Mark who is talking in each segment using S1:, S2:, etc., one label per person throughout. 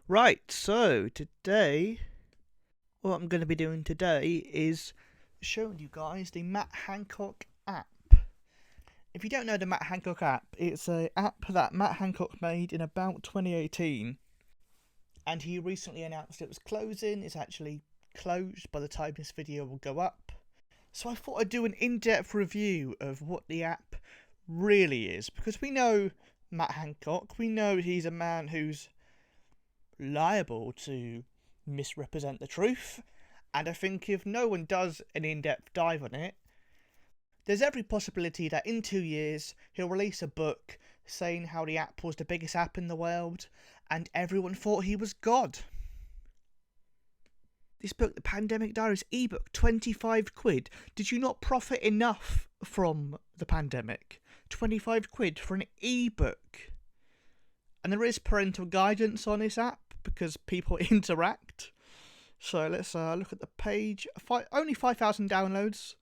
S1: Right, so today, what I'm going to be doing today is showing you guys the Matt Hancock app. If you don't know the Matt Hancock app, it's an app that Matt Hancock made in about 2018, and he recently announced it was closing. It's actually closed by the time this video will go up. So I thought I'd do an in-depth review of what the app really is, because we know Matt Hancock, we know he's a man who's liable to misrepresent the truth, and I think if no one does an in-depth dive on it, there's every possibility that in 2 years he'll release a book saying how the app was the biggest app in the world and everyone thought he was God. This book, The Pandemic Diaries ebook, 25 quid. Did you not profit enough from the pandemic? 25 quid for an ebook. And there is parental guidance on this app because people interact. So let's look at the page. Only 5,000 downloads.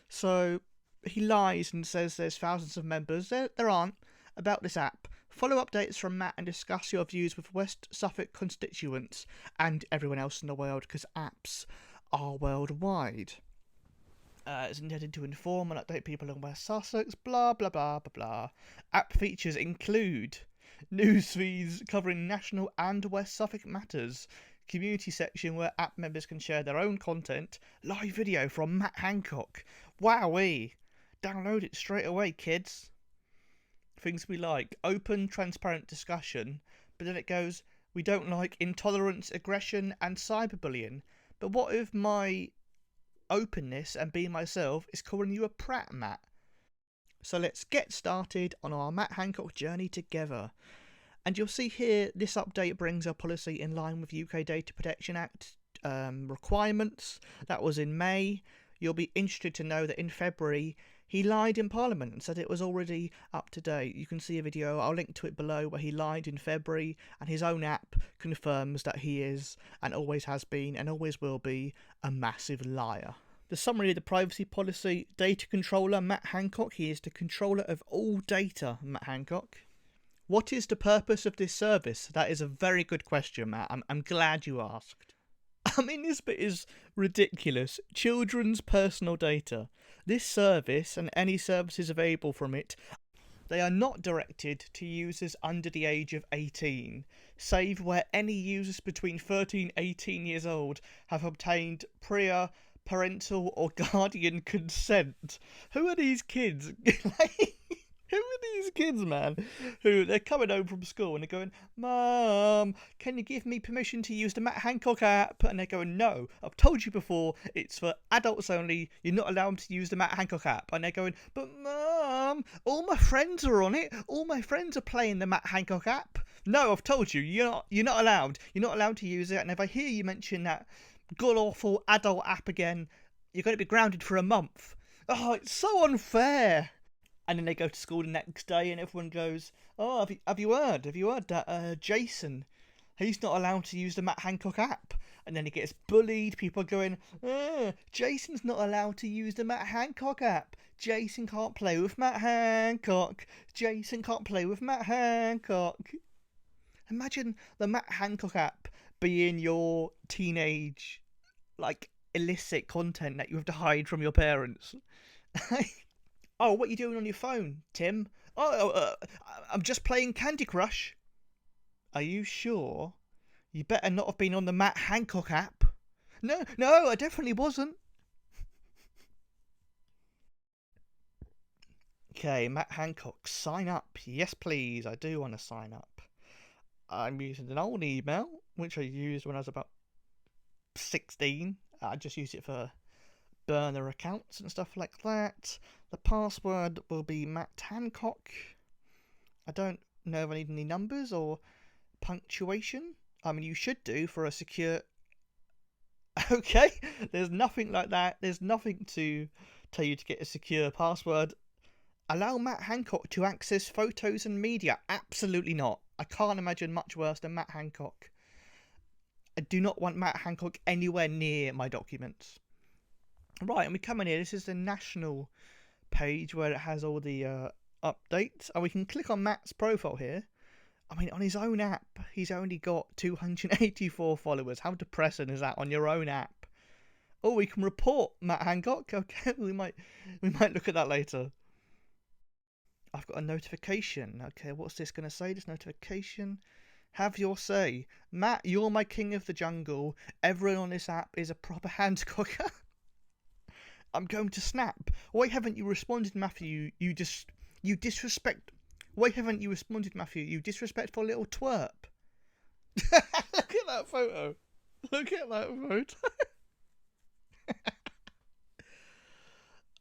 S1: So he lies and says there's thousands of members. There aren't. About this app. Follow updates from Matt and discuss your views with West Suffolk constituents and everyone else in the world, because apps are worldwide. It's intended to inform and update people in West Sussex, blah blah blah blah blah. App features include news feeds covering national and West Suffolk matters, community section where app members can share their own content, live video from Matt Hancock. Wowee! Download it straight away, kids. Things we like: open, transparent discussion, but then it goes, we don't like intolerance, aggression, and cyberbullying. But what if my openness and being myself is calling you a prat, Matt? So let's get started on our Matt Hancock journey together. And you'll see here, this update brings our policy in line with UK Data Protection Act requirements. That was in May. You'll be interested to know that in February, he lied in Parliament and said it was already up to date. You can see a video, I'll link to it below, where he lied in February, and his own app confirms that he is, and always has been, and always will be, a massive liar. The summary of the privacy policy: data controller Matt Hancock. He is the controller of all data, Matt Hancock. What is the purpose of this service? That is a very good question, Matt. I'm glad you asked. I mean, this bit is ridiculous. Children's personal data. This service, and any services available from it, they are not directed to users under the age of 18, save where any users between 13 and 18 years old have obtained prior parental or guardian consent. Who are these kids? Who are these kids, man? Who, they're coming home from school and they're going, Mum, can you give me permission to use the Matt Hancock app? And they're going, no, I've told you before, it's for adults only. You're not allowed to use the Matt Hancock app. And they're going, but Mum, all my friends are on it. All my friends are playing the Matt Hancock app. No, I've told you, you're not allowed. You're not allowed to use it. And if I hear you mention that god awful adult app again, you're going to be grounded for a month. Oh, it's so unfair. And then they go to school the next day and everyone goes, oh, have you heard that Jason, he's not allowed to use the Matt Hancock app? And then he gets bullied. People are going, Jason's not allowed to use the Matt Hancock app. Jason can't play with Matt Hancock. Jason can't play with Matt Hancock. Imagine the Matt Hancock app being your teenage, like, illicit content that you have to hide from your parents. Oh, what are you doing on your phone, Tim? I'm just playing Candy Crush. Are you sure? You better not have been on the Matt Hancock app. No, I definitely wasn't. Okay, Matt Hancock, sign up. Yes, please, I do want to sign up. I'm using an old email, which I used when I was about 16. I just used it for burner accounts and stuff like that. The password will be Matt Hancock. I don't know if I need any numbers or punctuation. I mean, you should do for a secure... Okay, there's nothing like that. There's nothing to tell you to get a secure password. Allow Matt Hancock to access photos and media. Absolutely not. I can't imagine much worse than Matt Hancock. I do not want Matt Hancock anywhere near my documents. Right, and we come in here. This is the national page where it has all the updates. And we can click on Matt's profile here. I mean, on his own app, he's only got 284 followers. How depressing is that on your own app? Oh, we can report Matt Hancock. Okay, we might look at that later. I've got a notification. Okay, what's this going to say? This notification. Have your say. Matt, you're my king of the jungle. Everyone on this app is a proper Hancocker. I'm going to snap. Why haven't you responded, Matthew? You disrespect. Why haven't you responded, Matthew? You disrespectful little twerp. Look at that photo. Look at that photo.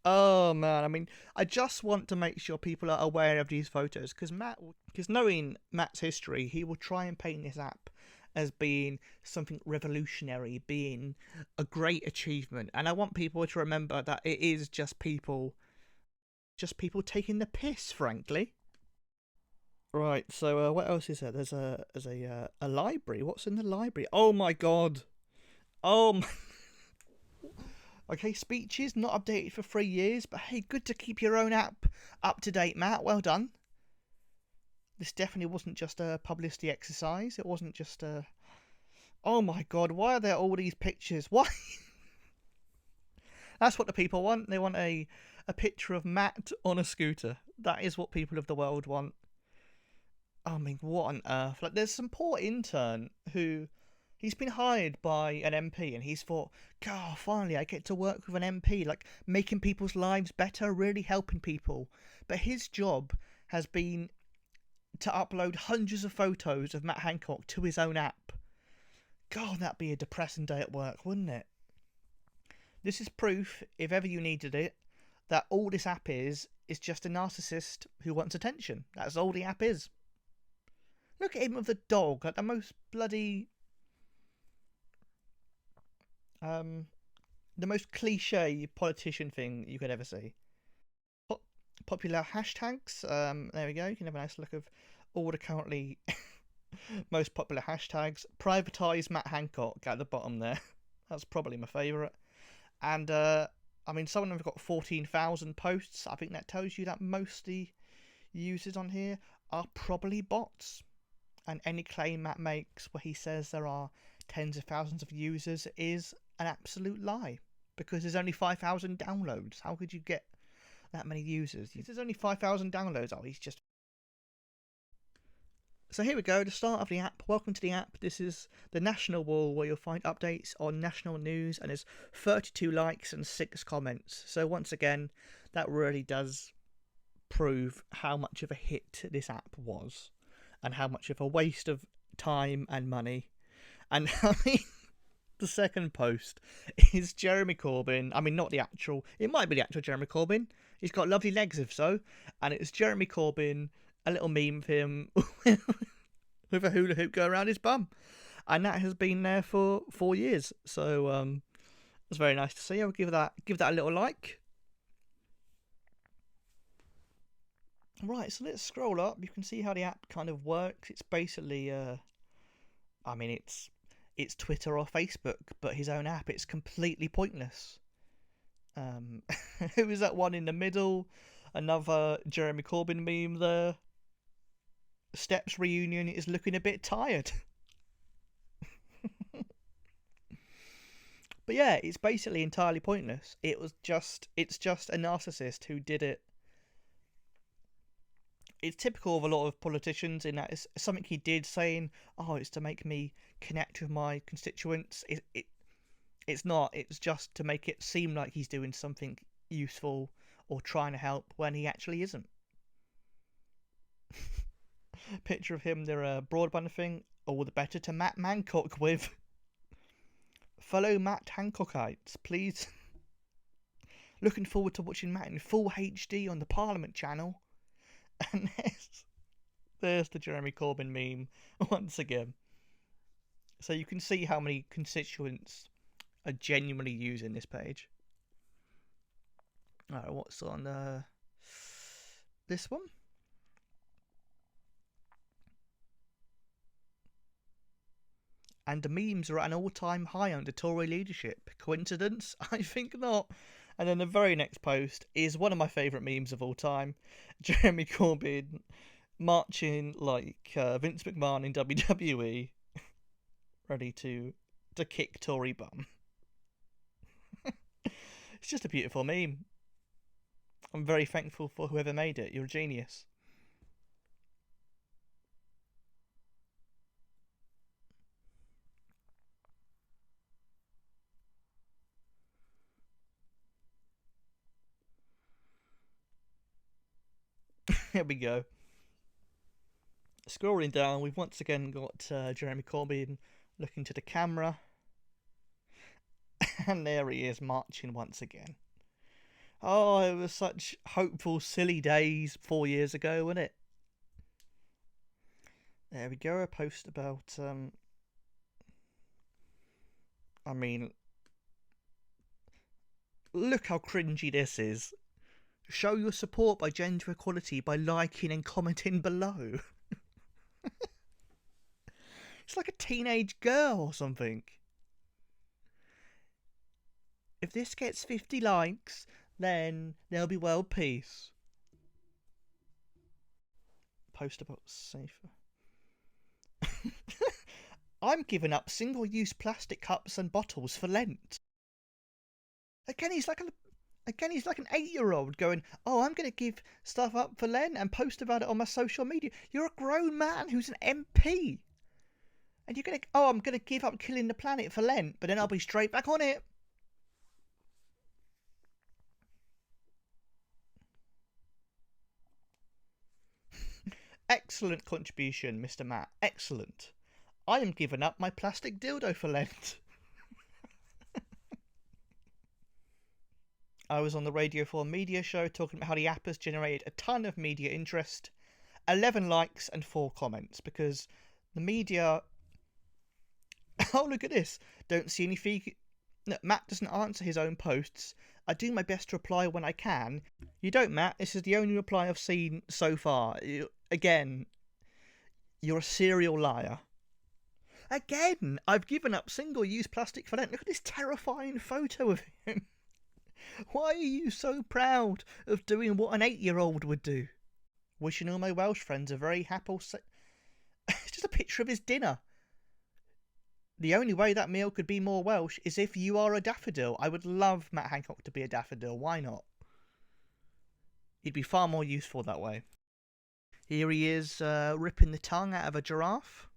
S1: Oh man, I mean, I just want to make sure people are aware of these photos because knowing Matt's history, he will try and paint this app as being something revolutionary, being a great achievement, and I want people to remember that it is just people taking the piss, frankly. Right. So, what else is there? There's a library. What's in the library? Oh my god. Oh my. Okay, speeches not updated for 3 years, but hey, good to keep your own app up to date, Matt. Well done. This definitely wasn't just a publicity exercise. It wasn't just a. Oh my god, why are there all these pictures? Why? That's what the people want. They want a picture of Matt on a scooter. That is what people of the world want. I mean, what on earth? Like, there's some poor intern who he's been hired by an MP and he's thought, God, finally I get to work with an MP, like making people's lives better, really helping people. But his job has been to upload hundreds of photos of Matt Hancock to his own app. God, that'd be a depressing day at work, wouldn't it? This is proof, if ever you needed it, that all this app is just a narcissist who wants attention. That's all the app is. Look at him with the dog, like the most bloody the most cliche politician thing you could ever see. Popular hashtags. There we go. You can have a nice look of all the currently most popular hashtags. Privatise Matt Hancock at the bottom there. That's probably my favourite. And I mean, some of them have got 14,000 posts. I think that tells you that most of the users on here are probably bots. And any claim Matt makes where he says there are tens of thousands of users is an absolute lie, because there's only 5,000 downloads. How could you get that many users? There's only 5,000 downloads. Oh, he's just... So here we go, the start of the app. Welcome to the app. This is the national wall where you'll find updates on national news, and there's 32 likes and 6 comments. So once again, that really does prove how much of a hit this app was and how much of a waste of time and money. And I mean, the second post is Jeremy Corbyn. I mean, not the actual... It might be the actual Jeremy Corbyn. He's got lovely legs, if so. And it's Jeremy Corbyn, a little meme of him with a hula hoop going around his bum. And that has been there for 4 years. So it's very nice to see. I'll give that a little like. Right, so let's scroll up. You can see how the app kind of works. It's basically... I mean, it's Twitter or Facebook, but his own app. It's completely pointless. Who is that one in the middle? Another Jeremy Corbyn meme there. Steps reunion is looking a bit tired. But yeah, it's basically entirely pointless. It's just a narcissist who did it. It's typical of a lot of politicians in that it's something he did saying, oh, it's to make me connect with my constituents. It's not. It's just to make it seem like he's doing something useful or trying to help when he actually isn't. Picture of him there, broadband thing. All the better to Matt Hancock with. Fellow Matt Hancockites, please. Looking forward to watching Matt in full HD on the Parliament channel. And there's the Jeremy Corbyn meme once again. So you can see how many constituents are genuinely using this page. Alright, what's on this one? And the memes are at an all-time high under Tory leadership. Coincidence? I think not. And then the very next post is one of my favourite memes of all time. Jeremy Corbyn marching like Vince McMahon in WWE, ready to kick Tory bum. It's just a beautiful meme. I'm very thankful for whoever made it. You're a genius. Here we go. Scrolling down, we've once again got Jeremy Corbyn looking to the camera. And there he is, marching once again. Oh, it was such hopeful, silly days 4 years ago, wasn't it? There we go, a post about, I mean, look how cringy this is. Show your support by gender equality by liking and commenting below. It's like a teenage girl or something. If this gets 50 likes, then there'll be world peace. Post about safer. I'm giving up single-use plastic cups and bottles for Lent. Again, he's like an 8-year-old going, "Oh, I'm going to give stuff up for Lent and post about it on my social media." You're a grown man who's an MP. And you're going to, "Oh, I'm going to give up killing the planet for Lent, but then I'll be straight back on it." Excellent contribution, Mr. Matt. Excellent. I am giving up my plastic dildo for Lent. I was on the Radio 4 media show talking about how the app has generated a ton of media interest, 11 likes and 4 comments, because the media... Oh, look at this. Don't see any fee... No, Matt doesn't answer his own posts. I do my best to reply when I can. You don't, Matt. This is the only reply I've seen so far. Again, you're a serial liar. Again, I've given up single-use plastic for Lent. Look at this terrifying photo of him. Why are you so proud of doing what an 8-year-old would do? Wishing all my Welsh friends a very happy... It's just a picture of his dinner. The only way that meal could be more Welsh is if you are a daffodil. I would love Matt Hancock to be a daffodil. Why not? He'd be far more useful that way. Here he is ripping the tongue out of a giraffe.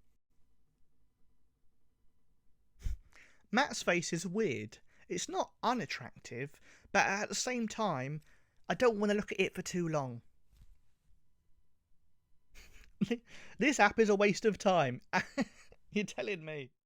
S1: Matt's face is weird. It's not unattractive, but at the same time, I don't want to look at it for too long. This app is a waste of time. You're telling me.